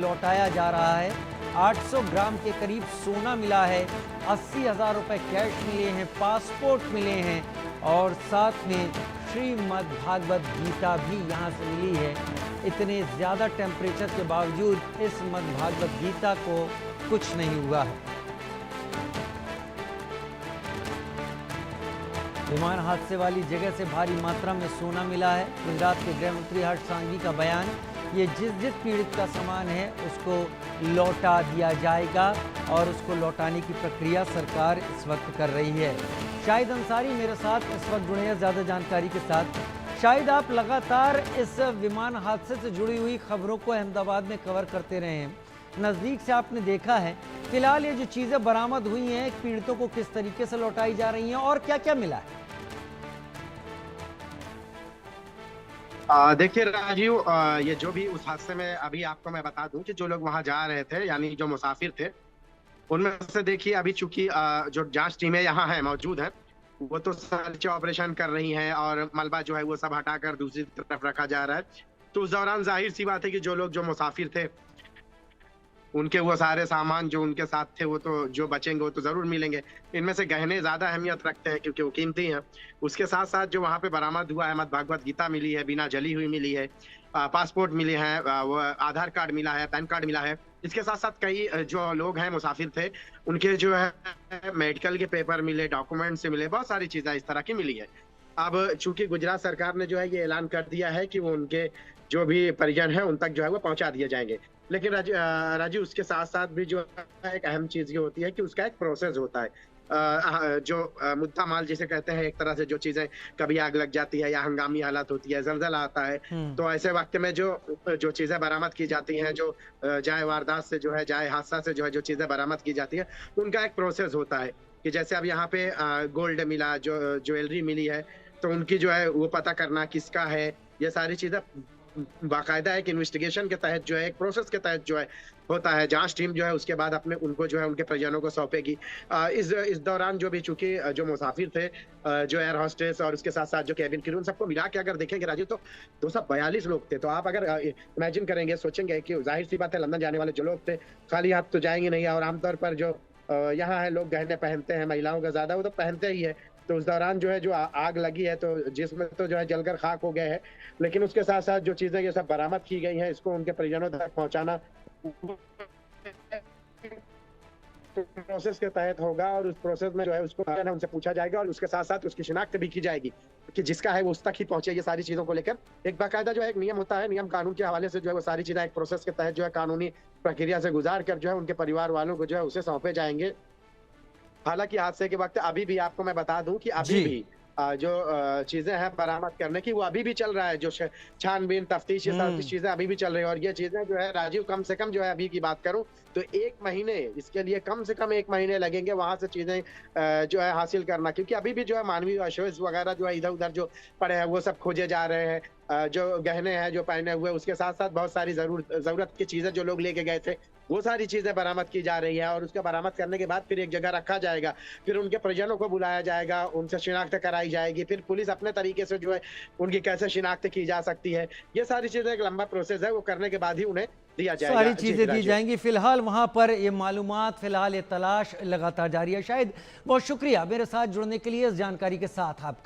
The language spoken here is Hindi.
लौटाया जा रहा है। 800 ग्राम के करीब सोना मिला है, 80,000 रुपए कैश मिले हैं, पासपोर्ट मिले हैं और साथ में श्रीमद् भागवत गीता भी यहाँ से मिली है। इतने ज़्यादा टेम्परेचर के बावजूद इस मद् भागवत गीता को कुछ नहीं हुआ है। विमान हादसे वाली जगह से भारी मात्रा में सोना मिला है। गुजरात के गृह मंत्री हर्ष सांघवी का बयान, ये जिस पीड़ित का सामान है उसको लौटा दिया जाएगा और उसको लौटाने की प्रक्रिया सरकार इस वक्त कर रही है। शाहिद अंसारी मेरे साथ इस वक्त जुड़े हैं ज़्यादा जानकारी के साथ। शाहिद, आप लगातार इस विमान हादसे से जुड़ी हुई खबरों को अहमदाबाद में कवर करते रहे हैं, नज़दीक से आपने देखा है। फिलहाल ये जो चीज़ें बरामद हुई हैं पीड़ितों को किस तरीके से लौटाई जा रही हैं और क्या क्या मिला है? देखिए राजीव, ये जो भी उस हादसे में अभी आपको मैं बता दूं कि जो लोग वहां जा रहे थे यानी जो मुसाफिर थे उनमें से देखिए अभी चूंकि जो जांच टीमें यहाँ है मौजूद हैं वो तो सर्च ऑपरेशन कर रही हैं और मलबा जो है वो सब हटाकर दूसरी तरफ रखा जा रहा है। तो उस दौरान जाहिर सी बात है कि जो लोग जो मुसाफिर थे उनके वो सारे सामान जो उनके साथ थे वो तो जो बचेंगे वो तो जरूर मिलेंगे। इनमें से गहने ज्यादा अहमियत रखते हैं क्योंकि वो कीमती हैं। उसके साथ साथ जो वहां पे बरामद हुआ है मद् भागवत गीता मिली है, बिना जली हुई मिली है, पासपोर्ट मिले हैं, वो आधार कार्ड मिला है, पैन कार्ड मिला है। इसके साथ साथ कई जो लोग हैं मुसाफिर थे उनके जो है मेडिकल के पेपर मिले, डॉक्यूमेंट से मिले, बहुत सारी चीजें इस तरह की मिली है। अब चूंकि गुजरात सरकार ने जो है ये ऐलान कर दिया है कि वो उनके जो भी परिजन है उन तक जो है वो पहुंचा दिए जाएंगे। लेकिन राजू उसके साथ साथ भी जो है एक अहम चीज ये होती है कि उसका एक प्रोसेस होता है। मुद्दा माल जिसे कहते हैं, एक तरह से जो चीजें कभी आग लग जाती है या हंगामी हालात होती है, जलजला आता है, तो ऐसे वक्त में जो जो चीजें बरामद की जाती हैं, जो चाहे वारदात से जो है चाहे हादसा से जो है जो चीजें बरामद की जाती है उनका एक प्रोसेस होता है। कि जैसे अब यहाँ पे गोल्ड मिला, जो ज्वेलरी मिली है, तो उनकी जो है वो पता करना किसका है, ये सारी चीजें बाकायदा एक इन्वेस्टिगेशन के तहत जो है एक प्रोसेस के तहत जो है होता है। जांच टीम जो है उसके बाद अपने उनको जो है उनके परिजनों को सौंपेगी। इस दौरान जो भी चूंकि जो मुसाफिर थे, जो एयर होस्टेस और उसके साथ साथ जो कैबिन क्रू, उन सबको मिला के अगर देखेंगे राजीव तो 242 लोग थे। तो आप अगर इमेजिन करेंगे, सोचेंगे कि जाहिर सी बात है लंदन जाने वाले जो लोग थे खाली हाथ तो जाएंगे नहीं, और आमतौर पर जो यहाँ है लोग गहने पहनते हैं, महिलाओं का ज्यादा वो तो पहनते ही है। तो उस दौरान जो है जो आग लगी है तो जिसमें तो जो है जलकर खाक हो गए हैं, लेकिन उसके साथ साथ जो चीजें ये सब बरामद की गई हैं इसको उनके परिजनों तक पहुंचाना प्रोसेस के तहत होगा और उस प्रोसेस में जो है उसको उनसे पूछा जाएगा और उसके साथ साथ उसकी शिनाख्त भी की जाएगी कि जिसका है वो उस तक ही पहुंचे। ये सारी चीजों को लेकर एक बाकायदा जो है एक नियम होता है, नियम कानून के हवाले से जो है वो सारी चीजें एक प्रोसेस के तहत जो है कानूनी प्रक्रिया से गुजार कर जो है उनके परिवार वालों को जो है उसे सौंपे जाएंगे। हालांकि हादसे के वक्त अभी भी आपको मैं बता दूं कि अभी भी जो चीजें हैं बरामद करने की वो अभी भी चल रहा है। जो छानबीन तफ्तीश ये सारी चीजें अभी भी चल रही है और ये चीजें जो है राजीव कम से कम जो है अभी की बात करूं तो 1 महीने, इसके लिए कम से कम 1 महीने लगेंगे वहां से चीजें जो है हासिल करना, क्योंकि अभी भी जो है मानवीय अवशेष वगैरह जो है इधर उधर जो पड़े हैं वो सब खोजे जा रहे हैं। जो गहने हैं जो पहने हुए, उसके साथ साथ बहुत सारी जरूरत की चीजें जो लोग लेके गए थे वो सारी चीजें बरामद की जा रही है और उसके बरामद करने के बाद फिर एक जगह रखा जाएगा, फिर उनके परिजनों को बुलाया जाएगा, उनसे शिनाख्त कराई जाएगी, फिर पुलिस अपने तरीके से जो है उनकी कैसे शिनाख्त की जा सकती है, ये सारी चीजें एक लंबा प्रोसेस है, वो करने के बाद ही उन्हें दिया जाएगा। सारी चीजें दी जाएंगी। फिलहाल वहां पर ये मालूमात, फिलहाल ये तलाश लगातार जारी है। शायद बहुत शुक्रिया मेरे साथ जुड़ने के लिए, इस जानकारी के साथ आपका।